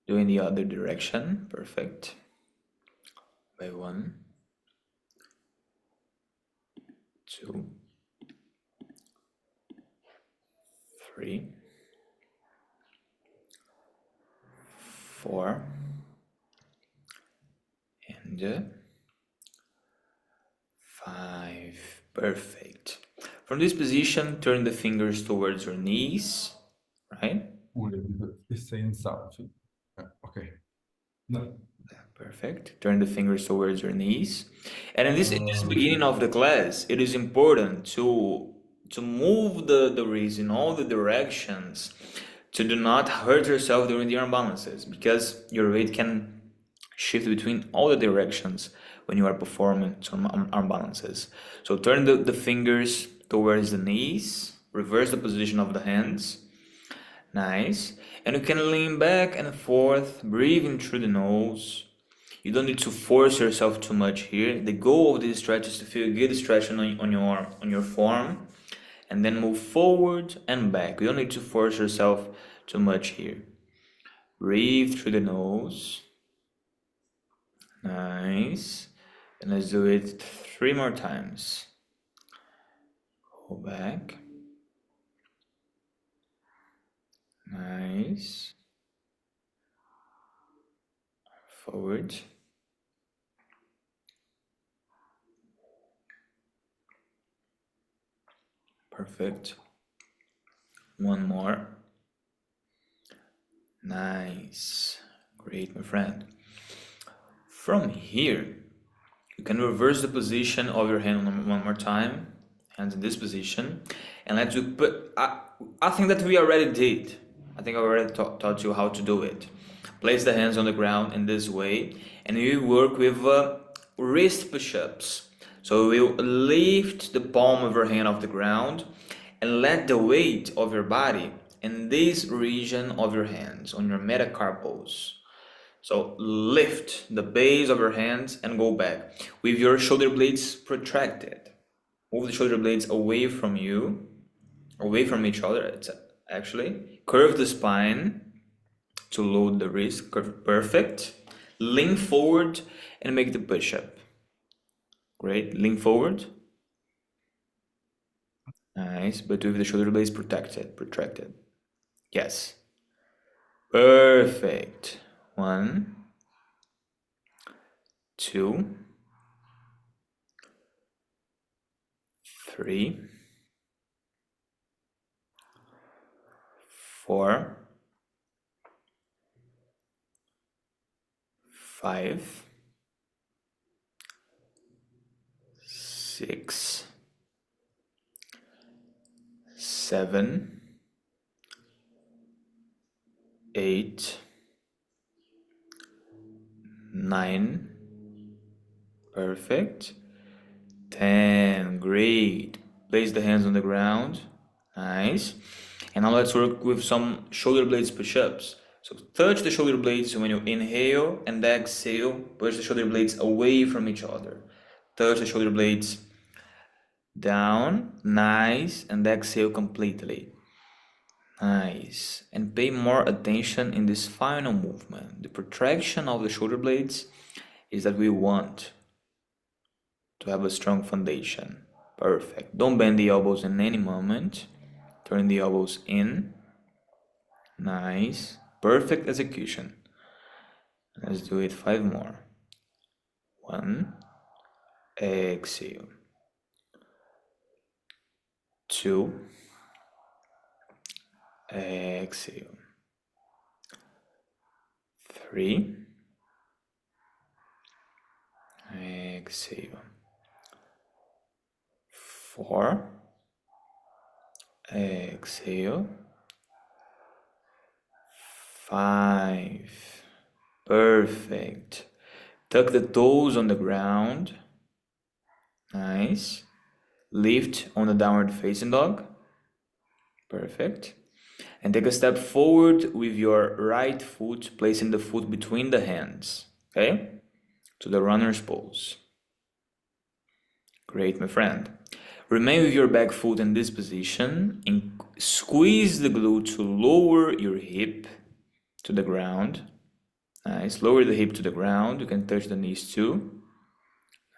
Do in the other direction. Perfect. By 1, 2, 3, 4, and 5. Perfect. From this position, turn the fingers towards your knees, right? It's saying something. Okay. No. Perfect. Turn the fingers towards your knees. And in this beginning of the class, it is important to move the wrist in all the directions to do not hurt yourself during the arm balances because your weight can shift between all the directions when you are performing some arm balances. So turn the fingers towards the knees, reverse the position of the hands. Nice. And you can lean back and forth, breathing through the nose. You don't need to force yourself too much here. The goal of this stretch is to feel good stretching on your form and then move forward and back. You don't need to force yourself too much here. Breathe through the nose. Nice. And let's do it 3 more times. Go back. Nice. Forward. Perfect. One more. Nice. Great, my friend. From here, you can reverse the position of your hand one more time. Hands in this position. And let's do, but I think that we already did. I think I already taught you how to do it. Place the hands on the ground in this way. And you work with wrist push-ups. So we'll lift the palm of your hand off the ground and let the weight of your body in this region of your hands, on your metacarpals. So lift the base of your hands and go back with your shoulder blades protracted. Move the shoulder blades away from you, away from each other. It's actually curve the spine to load the wrist. Perfect. Lean forward and make the push-up. Great. Lean forward. Nice, but with the shoulder blades protracted. Yes. Perfect. 1, 2, 3, 4, 5, 6, 7, 8, 9. Perfect. 10. Great. Place the hands on the ground. Nice. And now let's work with some shoulder blades push-ups. So touch the shoulder blades when you inhale and exhale. Push the shoulder blades away from each other. Touch the shoulder blades down. Nice. And exhale completely. Nice. And pay more attention in this final movement. The protraction of the shoulder blades is that we want to have a strong foundation. Perfect. Don't bend the elbows in any moment. Turn the elbows in. Nice. Perfect execution. Let's do it 5 more. 1. Exhale. 2. Exhale. 3. Exhale. 4. Exhale. 5. Perfect. Tuck the toes on the ground. Nice. Lift on the downward facing dog. Perfect. And take a step forward with your right foot, placing the foot between the hands. Okay? To the runner's pose. Great, my friend. Remain with your back foot in this position and squeeze the glute to lower your hip to the ground. Nice. Lower the hip to the ground. You can touch the knees too.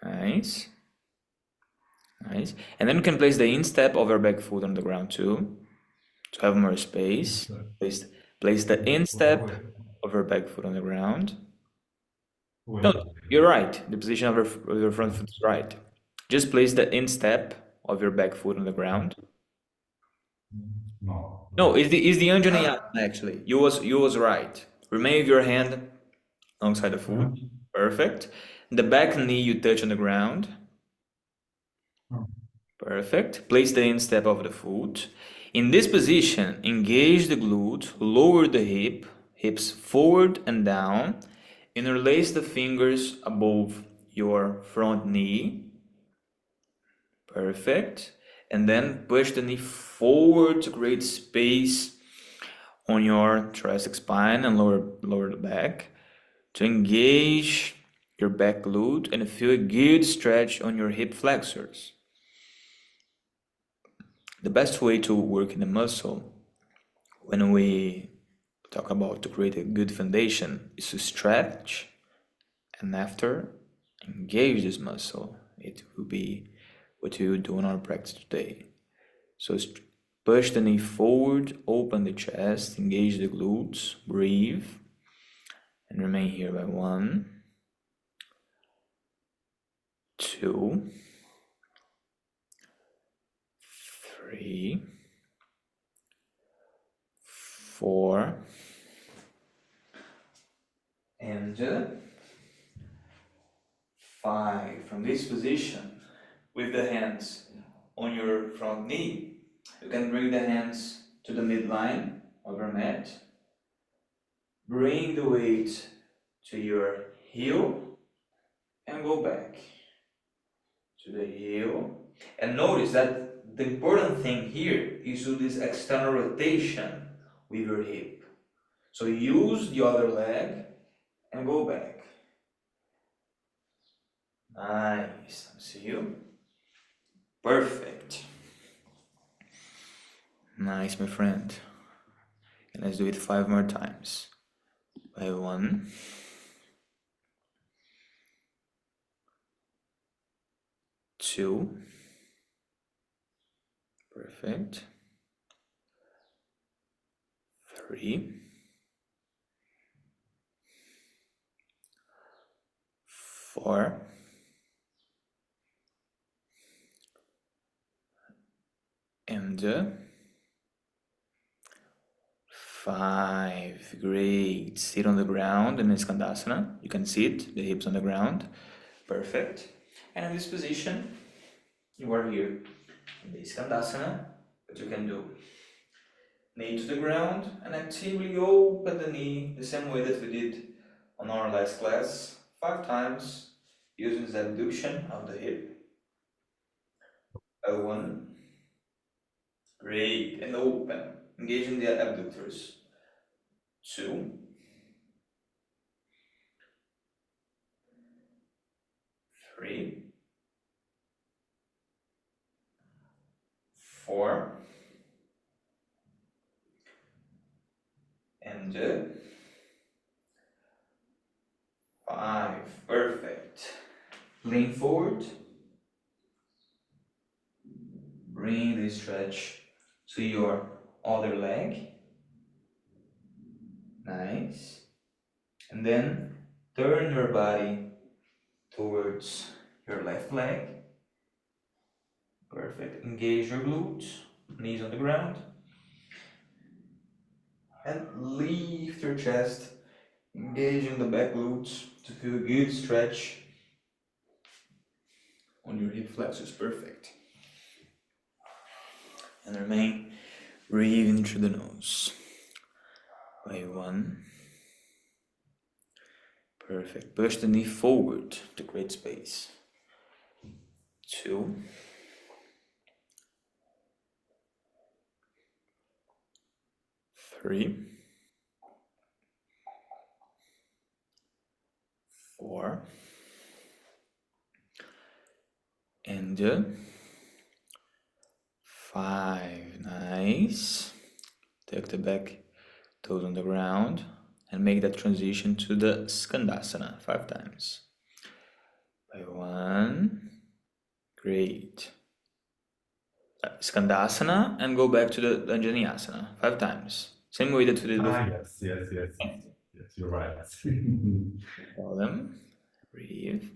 Nice. Nice. And then you can place the instep of your back foot on the ground too, to have more space. Place, place the instep of your back foot on the ground. No, you're right. The position of your front foot is right. Just place the instep of your back foot on the ground. No. No, it's the Anjaneyasana actually. You was right. Remain with your hand alongside the foot. Perfect. The back knee you touch on the ground. Perfect. Place the instep of the foot. In this position, engage the glute, lower the hips forward and down, interlace the fingers above your front knee. Perfect. And then push the knee forward to create space on your thoracic spine and lower the back to engage your back glute and feel a good stretch on your hip flexors. The best way to work in the muscle when we talk about to create a good foundation is to stretch and after engage this muscle. It will be what we will do in our practice today. So push the knee forward, open the chest, engage the glutes, breathe, and remain here by 1, 2, 3, 4, and 5. From this position, with the hands on your front knee, you can bring the hands to the midline of your mat. Bring the weight to your heel and go back to the heel. And notice that the important thing here is to do this external rotation with your hip. So use the other leg and go back. Nice. See you. Perfect. Nice, my friend. And let's do it 5 more times. By 1, 2. Perfect. 3, 4, and 5. Great. Sit on the ground in Skandasana. You can sit, the hips on the ground. Perfect. And in this position, you are here in the Skandasana. What you can do, knee to the ground and actively open the knee the same way that we did on our last class, 5 times, using the abduction of the hip. 1. Great. And open, engaging the abductors. 2, 3, 4, and 5. Perfect. Lean forward. Bring the stretch to your other leg. Nice. And then turn your body towards your left leg. Perfect. Engage your glutes, knees on the ground. And lift your chest, engaging the back glutes to feel a good stretch on your hip flexors. Perfect. And remain breathing through the nose. By 1. Perfect. Push the knee forward to create space. 2. 3. 4. And 5. Nice. Tuck the back toes on the ground. and make that transition to the Skandasana 5 times. By 1, great. Skandasana and go back to the Anjaneyasana 5 times. Same way that we did before. Yes, you're right. Hold them. Breathe.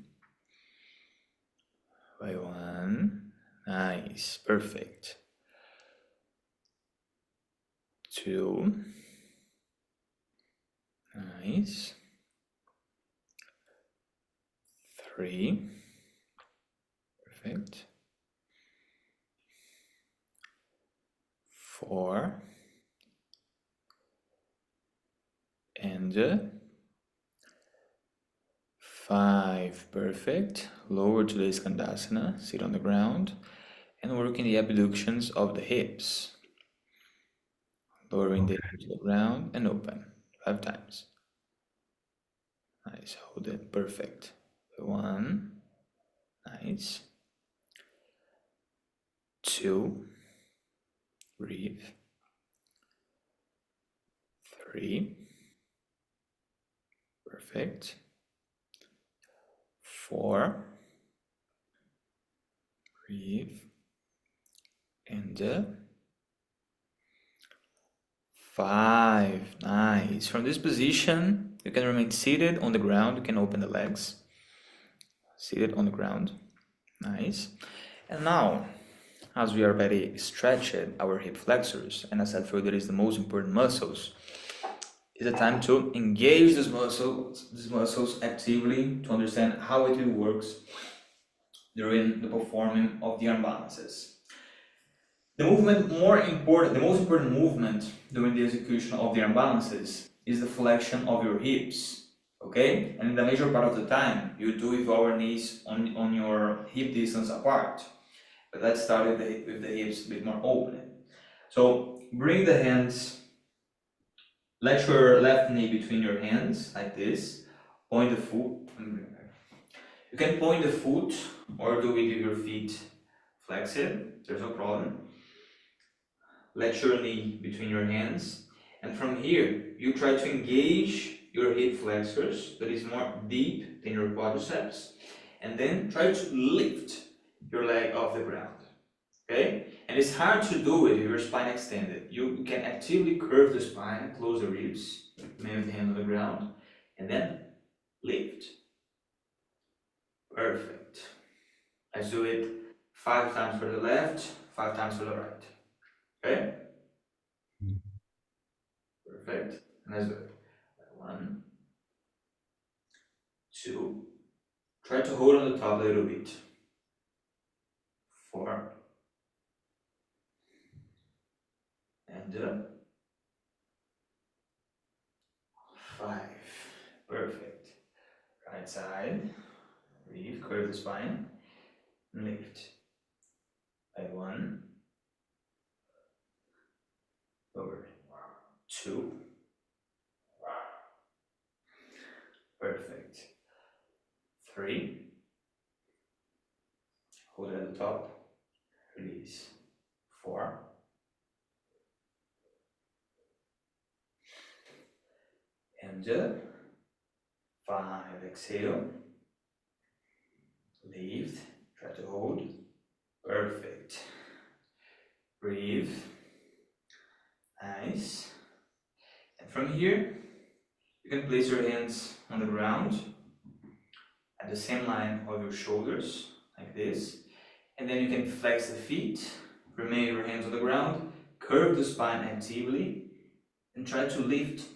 By 1. Nice. Perfect. 2. Nice. 3. Perfect. 4. And 5. Perfect. Lower to the Skandasana. Sit on the ground. And work in the abductions of the hips. Lowering the hips to the ground and open 5 times. Nice. Hold it. Perfect. 1. Nice. 2. Breathe. 3. Perfect. 4. Breathe. And 5. Nice. From this position, you can remain seated on the ground. You can open the legs. Seated on the ground. Nice. And now, as we already stretched our hip flexors, and as I said further, is the most important muscles, it's a time to engage these muscles actively to understand how it works during the performing of the arm balances. The most important movement during the execution of the arm balances is the flexion of your hips. Okay, and in the major part of the time, you do with our knees on your hip distance apart. But let's start with the hips a bit more open. So bring the hands, let your left knee between your hands like this. Point the foot. You can point the foot or do it with your feet flexed. There's no problem. Let your knee between your hands. And from here, you try to engage your hip flexors that is more deep than your quadriceps. And then try to lift your leg off the ground. Okay? And it's hard to do it with your spine extended. You can actively curve the spine, close the ribs, lay the hand on the ground, and then lift. Perfect. Let's do it 5 times for the left, 5 times for the right. Okay? Perfect. And let's do it. 1, 2. Try to hold on the top a little bit. 4. And 5. Perfect. Right side. Breathe, curve the spine. Lift. By 1. Lower. 2. Perfect. 3. Hold it at the top. Release. 4. And 5. Exhale. Lift. Try to hold. Perfect. Breathe. Nice. And from here, you can place your hands on the ground at the same line of your shoulders, like this. And then you can flex the feet, remain your hands on the ground, curve the spine actively, and try to lift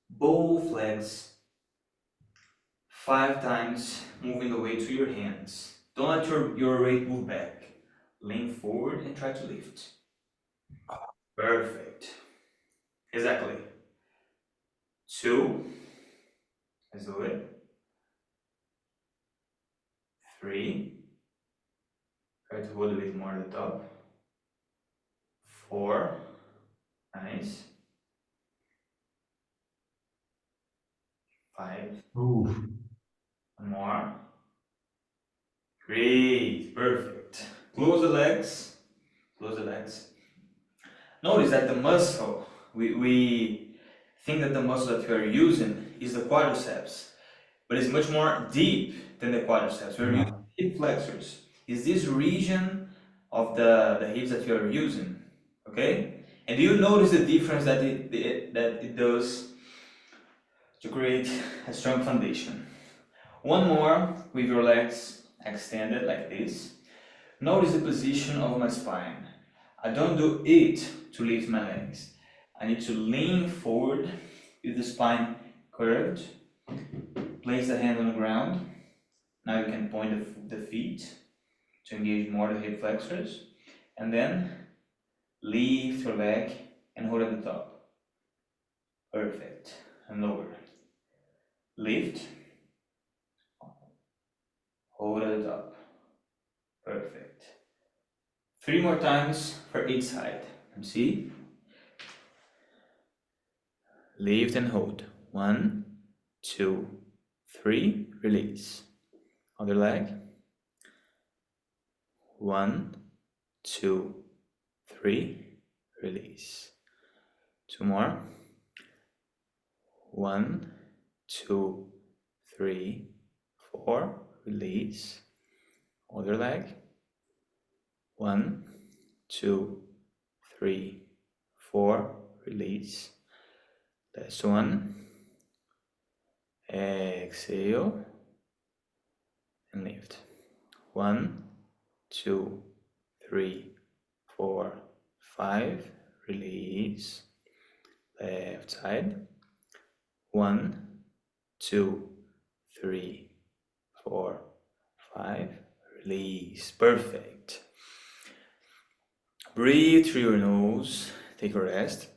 both legs 5 times, moving the weight to your hands. Don't let your weight move back. Lean forward and try to lift. Perfect. Exactly. 2. Let's do it. 3. Try to hold a bit more at the top. 4. Nice. 5. Ooh. One more. Great. Perfect. Close the legs. Close the legs. Notice that the muscle, we think that the muscle that we are using is the quadriceps, but it's much more deep than the quadriceps. We're using Yeah. hip flexors. Is this region of the hips that you are using, okay? And do you notice the difference that it does to create a strong foundation? One more with your legs extended like this. Notice the position of my spine. I don't do it to lift my legs. I need to lean forward with the spine curved. Place the hand on the ground. Now you can point the feet to engage more the hip flexors. And then lift your leg and hold at the top. Perfect. And lower. Lift. Hold at the top. Perfect. 3 more times for each side. See? Lift and hold. 1, 2, 3. Release. Other leg. 1, 2, 3. Release. 2 more. 1, 2, 3, 4. Release. Other leg. 1, 2, 3, 4. Release. Last one. Exhale and lift. 1, 2, 3, 4, 5. Release. Left side. 1, 2, 3, 4, 5. Release. Perfect. Breathe through your nose. Take a rest.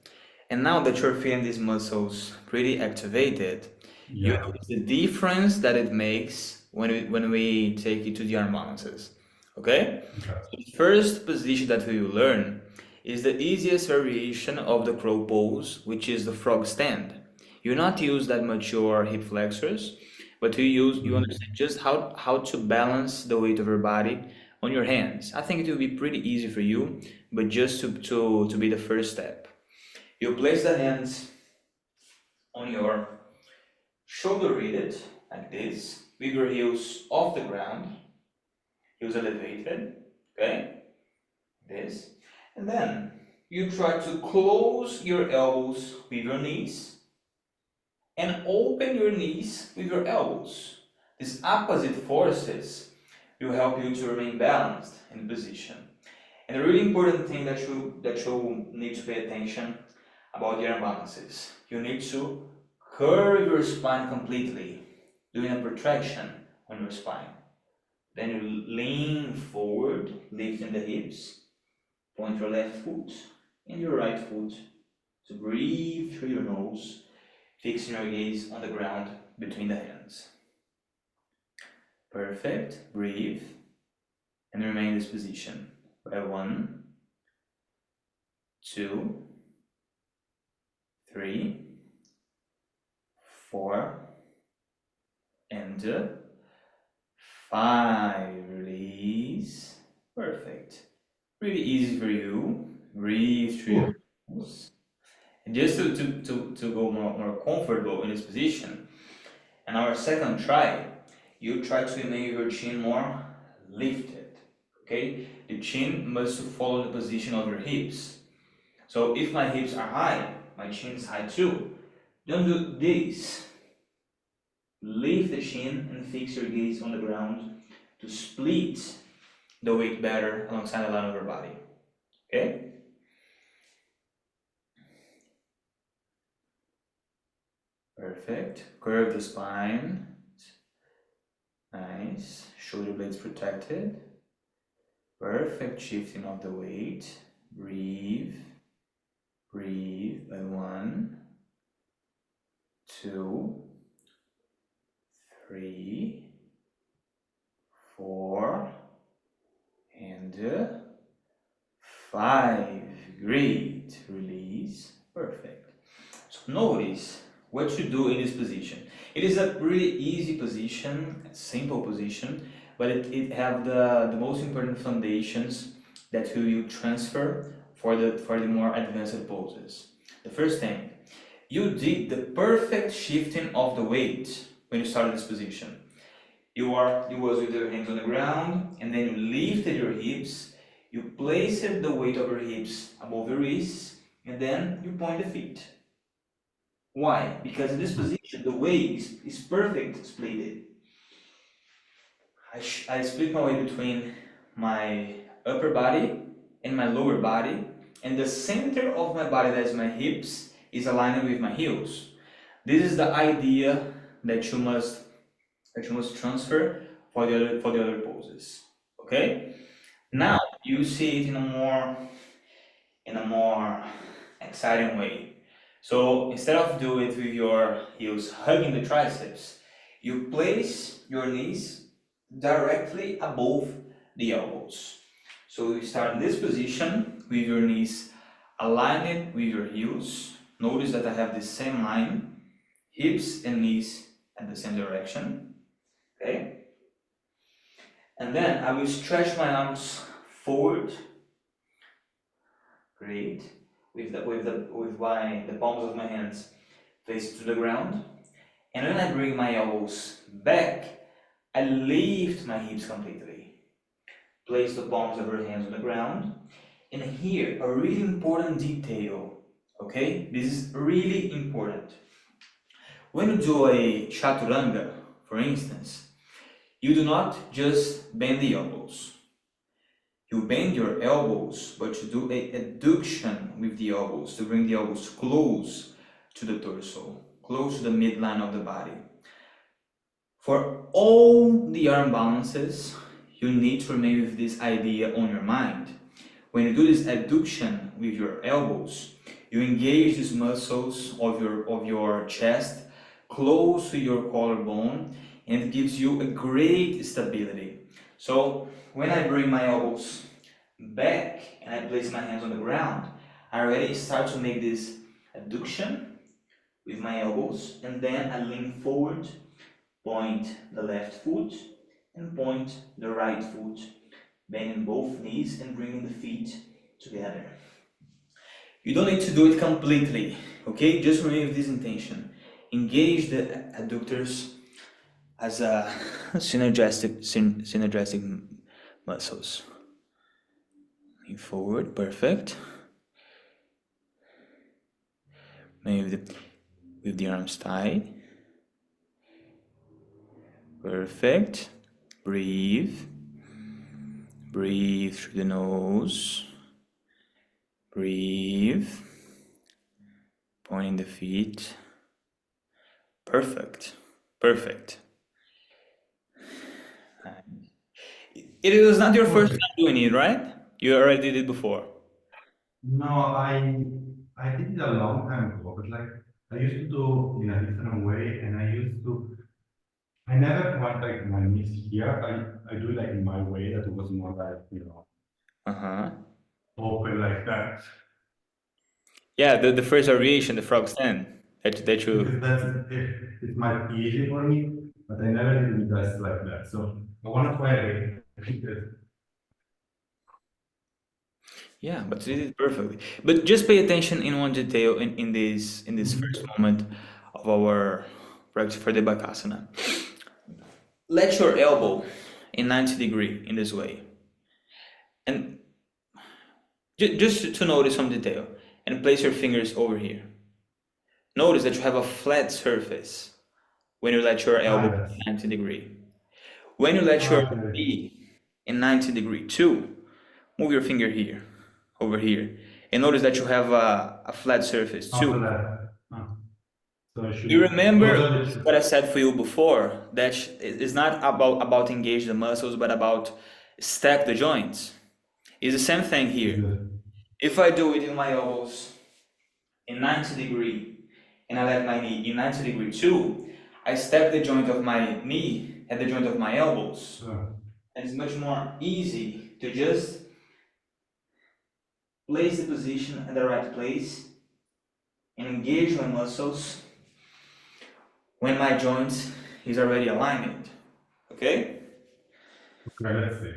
And now that you're feeling these muscles pretty activated, you Yeah. notice the difference that it makes when we take it to the arm balances. Okay? Okay. So the first position that we will learn is the easiest variation of the crow pose, which is the frog stand. You not use that much your hip flexors, but you understand just how to balance the weight of your body on your hands. I think it will be pretty easy for you, but just to be the first step. You place the hands on your shoulder readed like this, with your heels off the ground, heels elevated, okay? This. And then you try to close your elbows with your knees and open your knees with your elbows. These opposite forces will help you to remain balanced in position. And a really important thing that you need to pay attention about the arm balances. You need to curve your spine completely, doing a protraction on your spine. Then you lean forward, lifting the hips, point your left foot and your right foot to breathe through your nose, fixing your gaze on the ground between the hands. Perfect. Breathe and remain in this position. By 1, 2, 3, 4, and 5. Release. Perfect. Really easy for you. Breathe through your Cool. nose. And just to go more comfortable in this position, and our second try, you try to make your chin more lifted. Okay? The chin must follow the position of your hips. So if my hips are high, my chin is high too. Don't do this. Lift the chin and fix your gaze on the ground to split the weight better alongside the line of your body. Okay? Perfect. Curve the spine. Nice. Shoulder blades protected. Perfect. Shifting of the weight. Breathe. Breathe by 1, 2, 3, 4, and 5. Great. Release. Perfect. So notice what you do in this position. It is a really easy position, a simple position, but it have the most important foundations that you transfer for the more advanced poses. The first thing, You did the perfect shifting of the weight when you started this position. You was with your hands on the ground, and then you lifted your hips. You placed the weight of your hips above your wrists, and then you point the feet. Why? Because in this position, the weight is perfect split. I split my weight between my upper body and my lower body, and the center of my body, that's my hips, is aligned with my heels. This is the idea that you must transfer for the other poses. Okay? Now you see it in a more exciting way. So instead of do it with your heels hugging the triceps, you place your knees directly above the elbows. So you start in this position with your knees aligned with your heels. Notice that I have the same line, hips and knees at the same direction. Okay? And then I will stretch my arms forward. Great. The palms of my hands face to the ground. And when I bring my elbows back, I lift my hips completely. Place the palms of your hands on the ground. And here, a really important detail. Okay? This is really important. When you do a chaturanga, for instance, you do not just bend the elbows. You bend your elbows, but you do a adduction with the elbows to bring the elbows close to the torso, close to the midline of the body. For all the arm balances, you need to remain with this idea on your mind. When you do this adduction with your elbows, you engage these muscles of your chest close to your collarbone, and it gives you a great stability. So when I bring my elbows back and I place my hands on the ground, I already start to make this adduction with my elbows, and then I lean forward, point the left foot and point the right foot, bending both knees and bringing the feet together. You don't need to do it completely, okay? Just remain with this intention. Engage the adductors as a synergistic muscles. Lean forward, perfect. Maybe with the arms tied. Perfect. Breathe. Breathe through the nose. Breathe. Pointing the feet. Perfect. Perfect. It was not your first time doing it, right? You already did it before. No, I did it a long time ago, but like I used to do in a different way, and I never want like my knees here. I do it like in my way that it was more like Uh-huh. open like that Yeah, the first variation, the frog stand. That you because it might be easy for me, but I never did it just like that. So I want to try it because yeah, but you did it perfectly. But just pay attention in one detail in this first Mhm. moment of our practice for the Bakasana. Let your elbow in 90-degree in this way. And just to notice some detail. And place your fingers over here. Notice that you have a flat surface when you let your elbow Yes. 90-degree. When you let your Okay. knee in 90-degree too, move your finger here, over here. And notice that you have a flat surface too. After that, so I You should. Those remember are the two. what I said for you before, that it's not about engage the muscles, but about stack the joints. It's the same thing Is here. the If I do it with my elbows in 90-degree and I let my knee in 90-degree too, I stack the joint of my knee at the joint of my elbows. And it's much more easy to just place the position at the right place and engage my muscles when my joint is already aligned. Okay? okay. Let's see.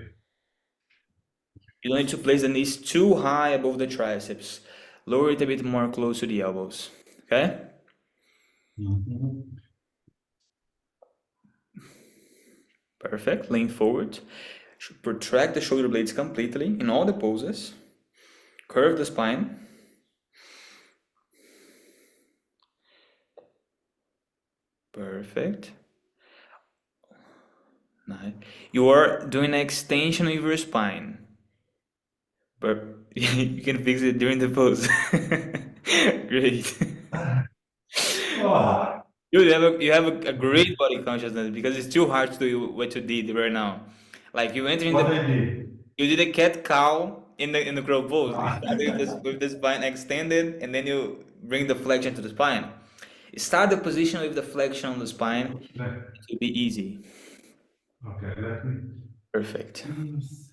You don't need to place the knees too high above the triceps. Lower it a bit more close to the elbows. Okay? Mhm. Perfect. Lean forward. Protract the shoulder blades completely in all the poses. Curve the spine. Perfect. Nice. You are doing an extension of your spine, but you can fix it during the pose. Great. Oh, You have a great body consciousness because it's too hard to do what you did right now. Like you enter in what the I did. you did a cat cow in the crow pose. You Ah. started with the spine extended, and then you bring the flexion to the spine. Start the position with the flexion on the spine. Let- It will be easy. Okay, let me. Perfect. Yes.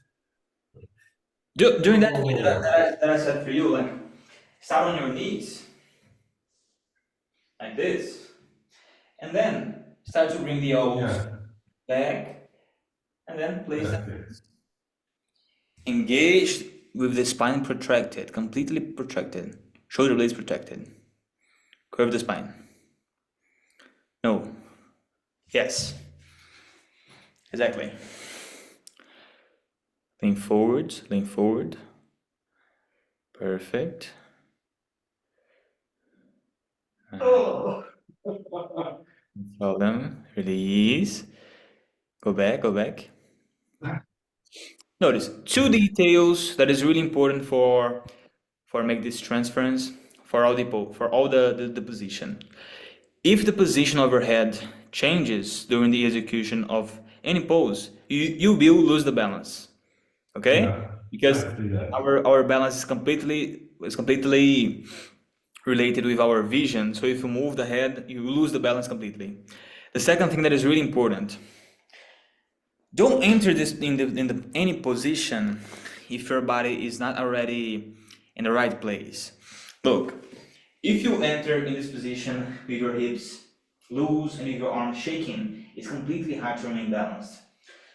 Doing that way Oh, that I said for you, like start on your knees, like this, and then start to bring the elbows yeah, back, and then place them that's it. engaged with the spine protracted, completely protracted, shoulder blades protected. Curve the spine. No. Yes. Exactly. Lean forward, lean forward. Perfect. Oh. Follow them. Release. Go back, go back. Notice two details that is really important for make this transference for all the position. If the position of your head changes during the execution of any pose, you will lose the balance. Okay? Yeah, Because I see that. our balance is completely related with our vision. So if you move the head, you lose the balance completely. The second thing that is really important, don't enter this in the any position if your body is not already in the right place. Look, if you enter in this position with your hips loose and with your arms shaking, it's completely hard to remain balanced.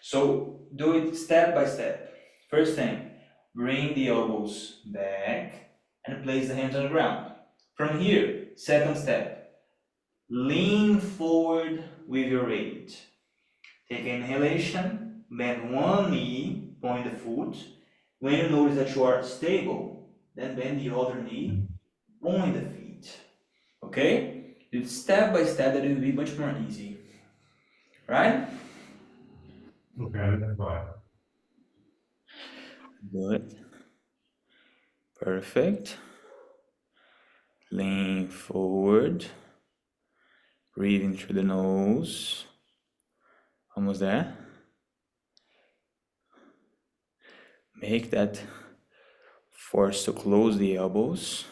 So do it step by step. First thing, bring the elbows back and place the hands on the ground. From here, second step, lean forward with your weight. Take an inhalation, bend one knee, point the foot. When you notice that you are stable, then bend the other knee, point the feet. Okay? Do it step by step, that it will be much more easy. Right? Okay, that's why. Good. Perfect. Lean forward. Breathing through the nose. Almost there. Make that force to close the elbows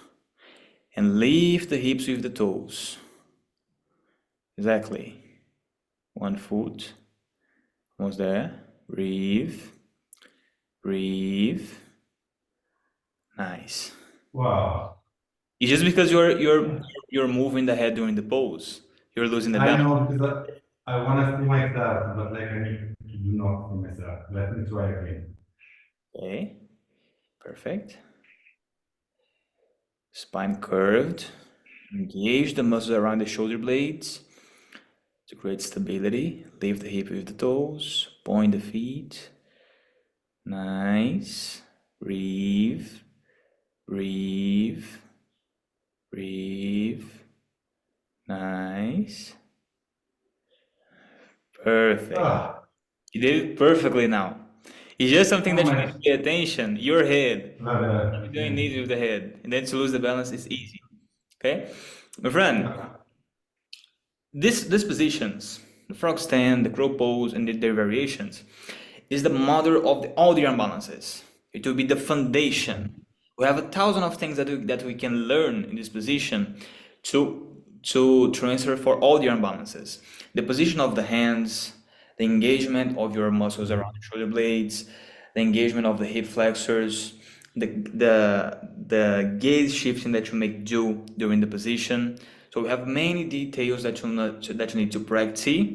and lift the hips with the toes. Exactly. One foot. Almost there. Breathe. Breathe. Nice. Wow. It's just because you're moving the head during the pose. You're losing the I balance. know because I want to see myself, but like I need to do not see myself. Let me try again. Okay. Perfect. Spine curved. Engage the muscles around the shoulder blades to create stability. Lift the hip with the toes. Point the feet. Nice. Breathe. Breathe. Breathe. Nice. Perfect. Ah, You did it perfectly now. It's just something oh that you need my, to pay attention. Your head. brother. You're doing it with the head. And then to lose the balance is easy. Okay? My friend, Yeah. these positions, the frog stand, the crow pose, and their variations, is the mother of all the imbalances. It will be the foundation. We have a thousand of things that we can learn in this position to transfer for all the imbalances. The position of the hands, the engagement of your muscles around the shoulder blades, the engagement of the hip flexors, the gaze shifting that you make do during the position. So we have many details that you need to practice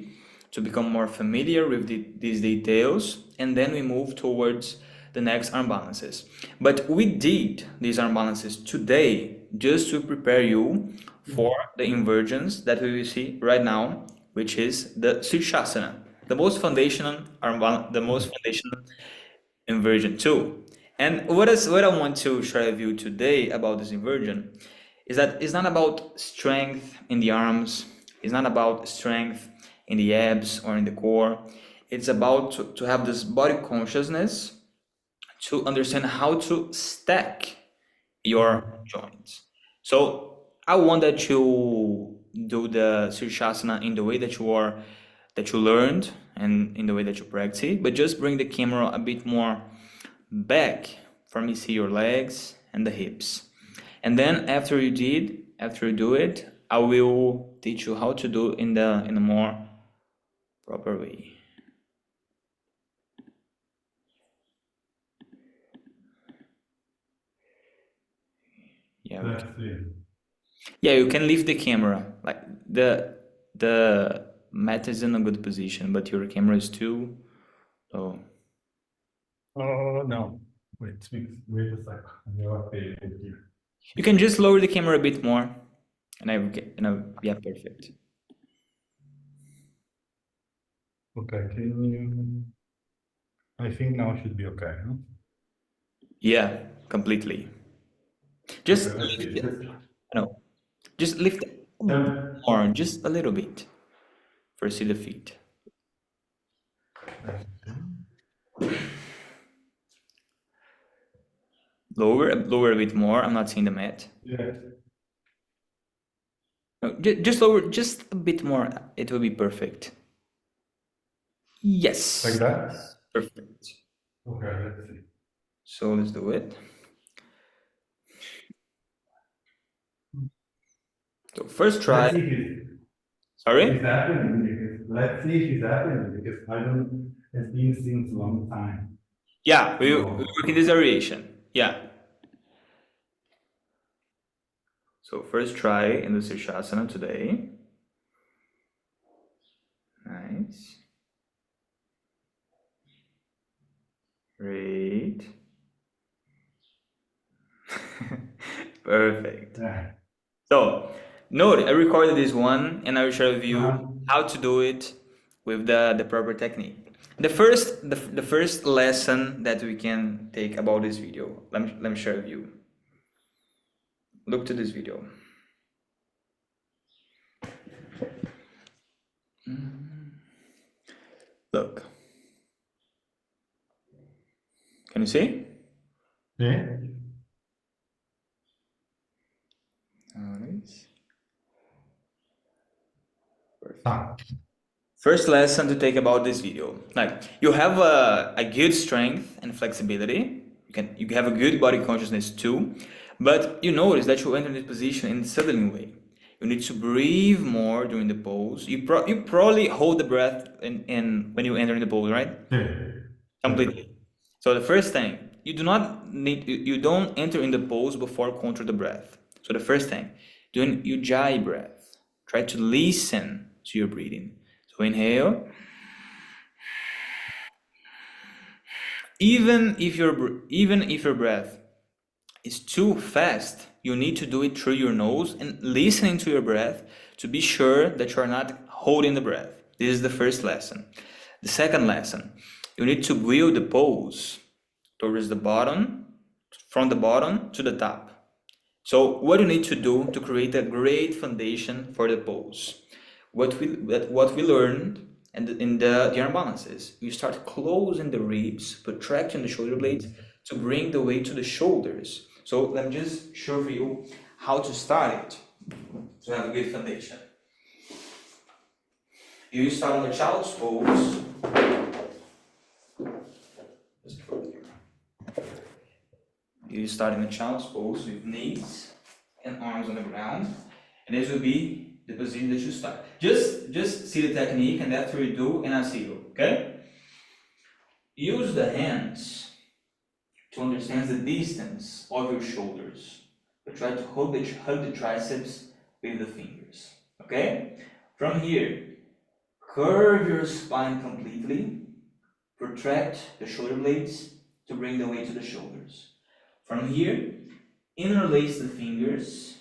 to become more familiar with these details, and then we move towards the next arm balances. But we did these arm balances today just to prepare you for the inversions that we will see right now, which is the Sirsasana, the most foundational, or the most foundational inversion too. And what I want to share with you today about this inversion is that it's not about strength in the arms, it's not about strength in the abs or in the core. It's about to have this body consciousness to understand how to stack your joints. So I want that you do the Sirsasana in the way that that you learned and in the way that you practice, but just bring the camera a bit more back for me see your legs and the hips. And then after you do it, I will teach you how to do in a more proper way. Yeah, we can. Let's see. Yeah, you can lift the camera. Like the mat is in a good position, but your camera is too low. Oh, no. Wait a second. I never paid it here. You can just lower the camera a bit more, and I will get, yeah, perfect. Okay, can you? I think now it should be okay, huh? Yeah, completely. Just Okay, let's lift see. it. No, just lift it Um, more, just a little bit. First, see the feet. Lower a bit more. I'm not seeing the mat. yeah, No, just lower, just a bit more. It will be perfect. like Yes, that? perfect. Okay, let's see. So let's do it. So first try. Let's see if it's Sorry? happening because let's see if it's happening because I don't it's been since a long time. Yeah, we So work in this variation. Yeah. So first try in the Sirsasana today. Nice. Great. Perfect. yeah. So note, I recorded this one and I will share with you Uh-huh. how to do it with the proper technique. The first lesson that we can take about this video. Let me share with you. Look to this video. Look. Can you see? Yeah. Nice. Perfect. Ah. First lesson to take about this video. Like you have a good strength and flexibility. You have a good body consciousness too, but you notice that you enter this position in a sudden way. You need to breathe more during the pose. You probably hold the breath in when you enter in the pose, right? Yeah. Yeah. Completely. So the first thing, you don't enter in the pose before control the breath. So the first thing, doing ujjayi breath. Try to listen to your breathing. So inhale. Even if your breath is too fast, you need to do it through your nose and listening to your breath to be sure that you are not holding the breath. This is the first lesson. The second lesson, you need to wheel the pose towards the bottom, from the bottom to the top. So what you need to do to create a great foundation for the pose? What we learned and in the arm balances, you start closing the ribs, protracting the shoulder blades to bring the weight to the shoulders. So let me just show you how to start it to have a good foundation. You start on the child's pose. You start in the child's pose with knees and arms on the ground, and this will be the position that you start. Just see the technique, and after you do, and I see you. Okay? Use the hands to understand the distance of your shoulders. But try to hug the triceps with the fingers. Okay? From here, curve your spine completely. Protract the shoulder blades to bring the weight to the shoulders. From here, interlace the fingers,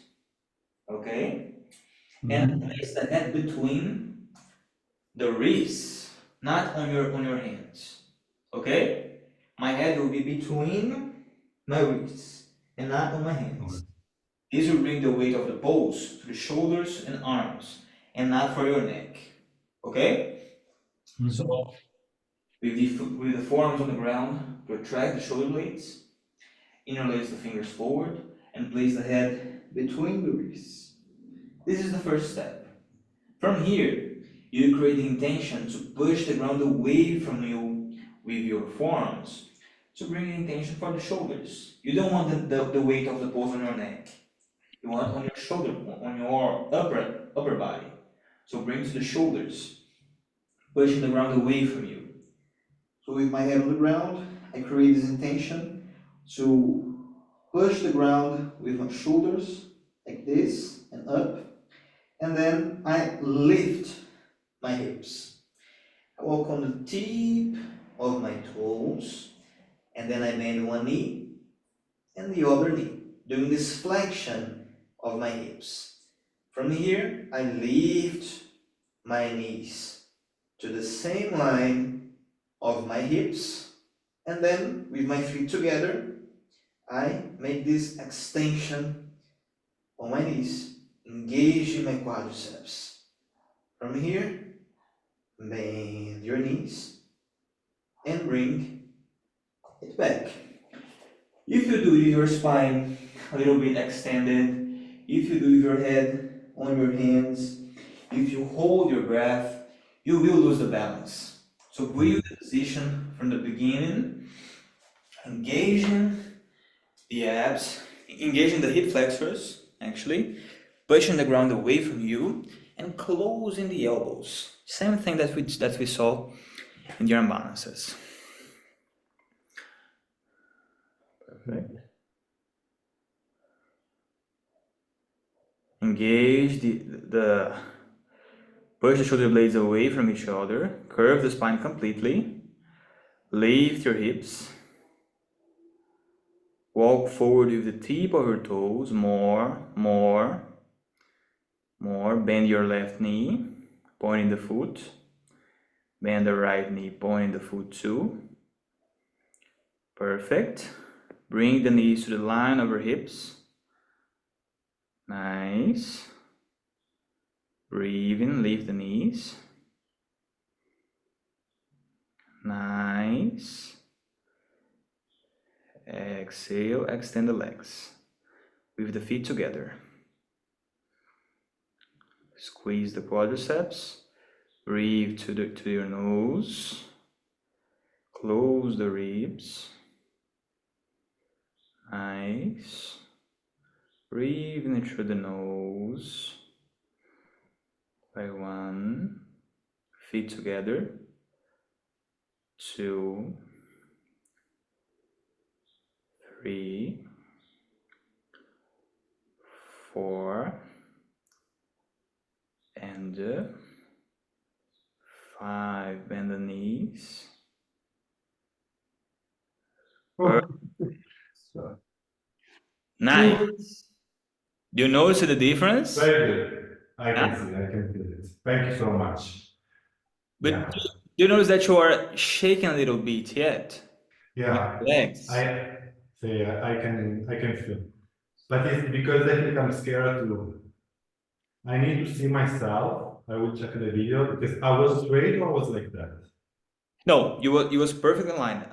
okay? and Mhm. place the head between the wrists, not on your hands. Okay? My head will be between my wrists and not on my hands. Okay. This will bring the weight of the pose to the shoulders and arms, and not for your neck. Okay? So Mhm. with the forearms on the ground, retract the shoulder blades, interlace the fingers forward, and place the head between the wrists. This is the first step. From here, you create the intention to push the ground away from you with your forearms to bring the intention for the shoulders. You don't want the weight of the pose on your neck. You want on your shoulder, on your upper body. So bring to the shoulders, pushing the ground away from you. So with my head on the ground, I create this intention to push the ground with my shoulders like this and up, and then I lift my hips. I walk on the tip of my toes, and then I bend one knee and the other knee, doing this flexion of my hips. From here, I lift my knees to the same line of my hips, and then with my feet together, I make this extension on my knees, engaging my quadriceps. From here, bend your knees and bring it back. If you do with your spine a little bit extended, if you do with your head on your hands, if you hold your breath, you will lose the balance. So breathe the position from the beginning, engaging the abs, engaging the hip flexors, actually, pushing the ground away from you, and closing the elbows. Same thing that we saw in the arm balances. Perfect. Engage the push the shoulder blades away from each other. Curve the spine completely. Lift your hips. Walk forward with the tip of your toes. More, more, more. Bend your left knee, pointing the foot. Bend the right knee, pointing the foot too. Perfect. Bring the knees to the line of your hips. Nice. Breathe in, lift the knees. Nice. Exhale, extend the legs with the feet together. Squeeze the quadriceps. Breathe to your nose. Close the ribs. Nice. Breathe in through the nose. By one. Feet together. Two. Three. Four. And five. Bend the knees. Oh, so, Nice. Do you notice the difference? very good. I Huh? can see, I can feel it. Thank you so much. But Yeah, do you notice that you are shaking a little bit yet with yeah. your legs? I can feel. But it's because I think I'm scared to. I need to see myself. I will check the video because I was straight or was like that. No, you was perfectly aligned.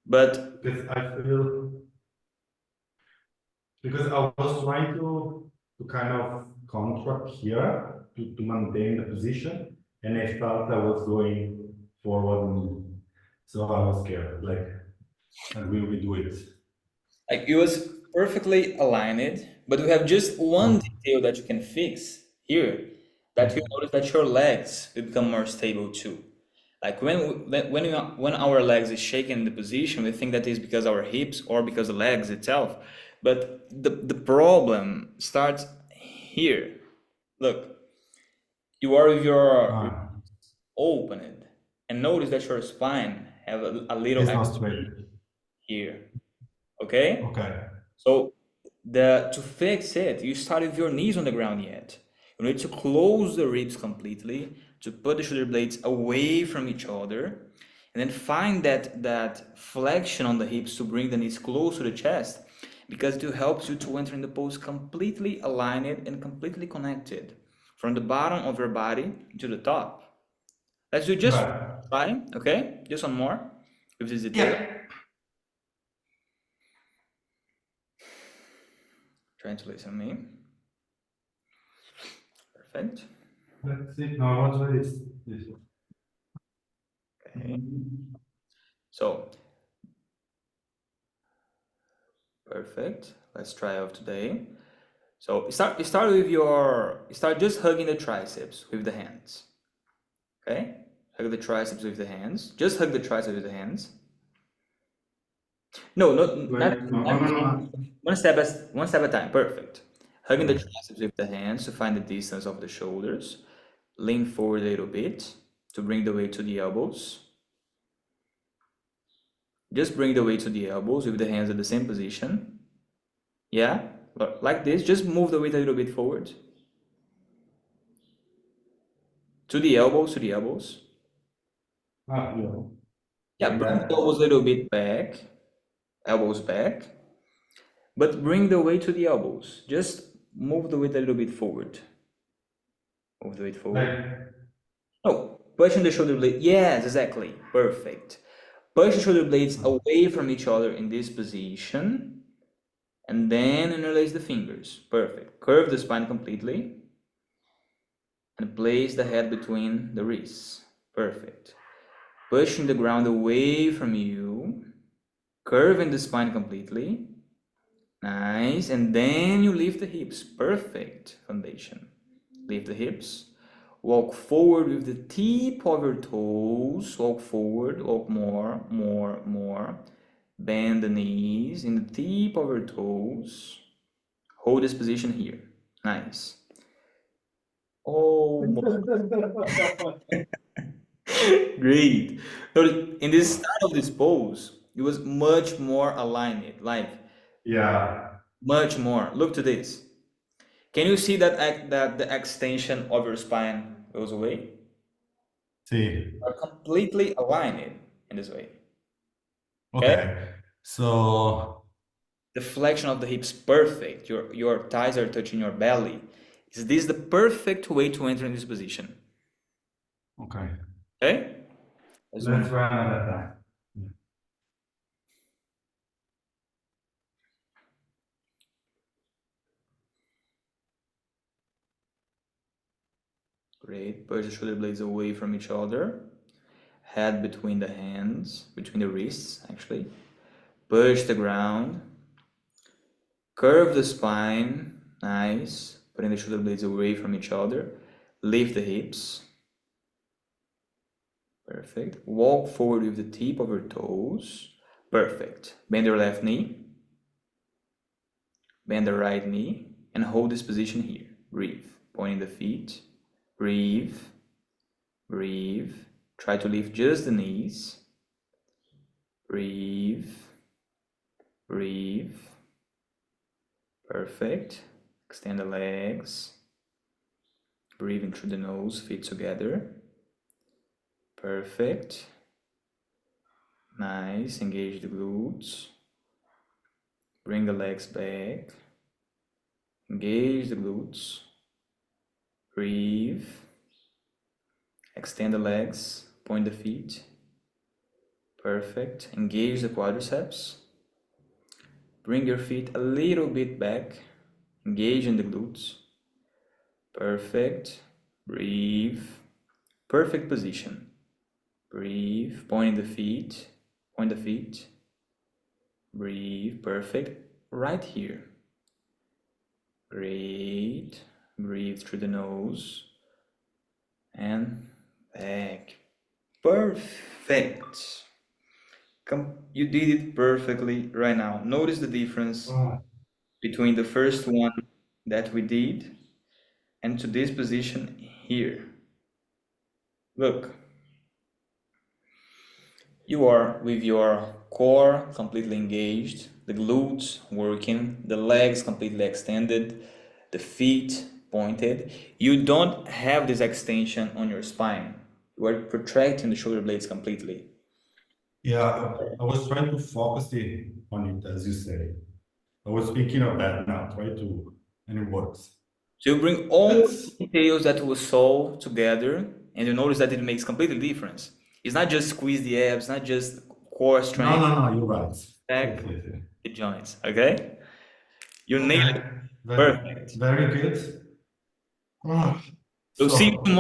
But Because I feel because I was trying to kind of contract here to maintain the position, and I felt I was going forward, so I was scared. Like, and will we do it? like it was perfectly aligned, but we have just one Oh, detail that you can fix here, that you oh, notice that your legs will become more stable too. Like when our legs is shaking in the position, we think that is because our hips or because the legs itself. But the problem starts here. Look, you are with your ah, opened, and notice that your spine have a little it's not extra straight. here. Okay? Okay. So the to fix it, you start with your knees on the ground yet. You need to close the ribs completely to put the shoulder blades away from each other, and then find that flexion on the hips to bring the knees close to the chest, because it will help you to enter in the pose completely aligned and completely connected from the bottom of your body to the top. Let's do just Right. try, okay? Just one more with this detail. Yeah. Trying to listen to me. Perfect. Let's see. No, what's this? This. Okay. So, perfect. Let's try out today. So start just hugging the triceps with the hands. Okay? Hug the triceps with the hands. Just hug the triceps with the hands. No, not, Wait, no, not no, no, no. one step at a time. Perfect. Hugging the Okay. triceps with the hands to find the distance of the shoulders. Lean forward a little bit to bring the weight to the elbows. Just bring the weight to the elbows with the hands at the same position. Yeah, like this. Just move the weight a little bit forward. To the elbows, to the elbows. Ah, yeah. Yeah, Like bring the that? elbows a little bit back. Elbows back. But bring the weight to the elbows. Just move the weight a little bit forward. Move the weight forward. Like, Oh, pushing the shoulder blade. Yes, exactly. Perfect. Push the shoulder blades away from each other in this position. And then interlace the fingers. Perfect. Curve the spine completely. And place the head between the wrists. Perfect. Pushing the ground away from you. Curving the spine completely. Nice. And then you lift the hips. Perfect foundation. Lift the hips. Walk forward with the tip of your toes. Walk forward. Walk more, more, more. Bend the knees in the tip of your toes. Hold this position here. Nice. Oh, great. Notice in this start of this pose, it was much more aligned, like yeah. much more. Look to this. Can you see that the extension of your spine goes away? See. Are completely aligned in this way. Okay? Okay. So, The flexion of the hips perfect. Your thighs are touching your belly. Is this the perfect way to enter in this position? okay. Okay? That's one Let's try another time. great. Push the shoulder blades away from each other. Head between the hands, between the wrists, actually. Push the ground. Curve the spine. Nice. Putting the shoulder blades away from each other. Lift the hips. Perfect. Walk forward with the tip of your toes. Perfect. Bend your left knee. Bend the right knee. And hold this position here. Breathe. Pointing the feet. Breathe. Breathe. Try to lift just the knees. Breathe. Breathe. Perfect. Extend the legs. Breathing through the nose, feet together. Perfect. Nice. Engage the glutes. Bring the legs back. Engage the glutes. Breathe. Extend the legs. Point the feet. Perfect. Engage the quadriceps. Bring your feet a little bit back. Engage in the glutes. Perfect. Breathe. Perfect position. Breathe. Point the feet. Point the feet. Breathe. Perfect. Right here. Great. Breathe through the nose. And back. Perfect. You did it perfectly right now. Notice the difference Ah, between the first one that we did and to this position here. Look, you are with your core completely engaged, the glutes working, the legs completely extended, the feet pointed, you don't have this extension on your spine. You are protracting the shoulder blades completely. Yeah, I was trying to focus on it, as you say. I was thinking of that now, and it works. So you bring all That's, the details that we saw together, and you notice that it makes completely difference. It's not just squeeze the abs, not just core no, strength, no, no, you're right. Yes, back, yes, yes. the joints. Okay? You nailed it. Okay, Perfect. very good. Ah, So see you so. tomorrow.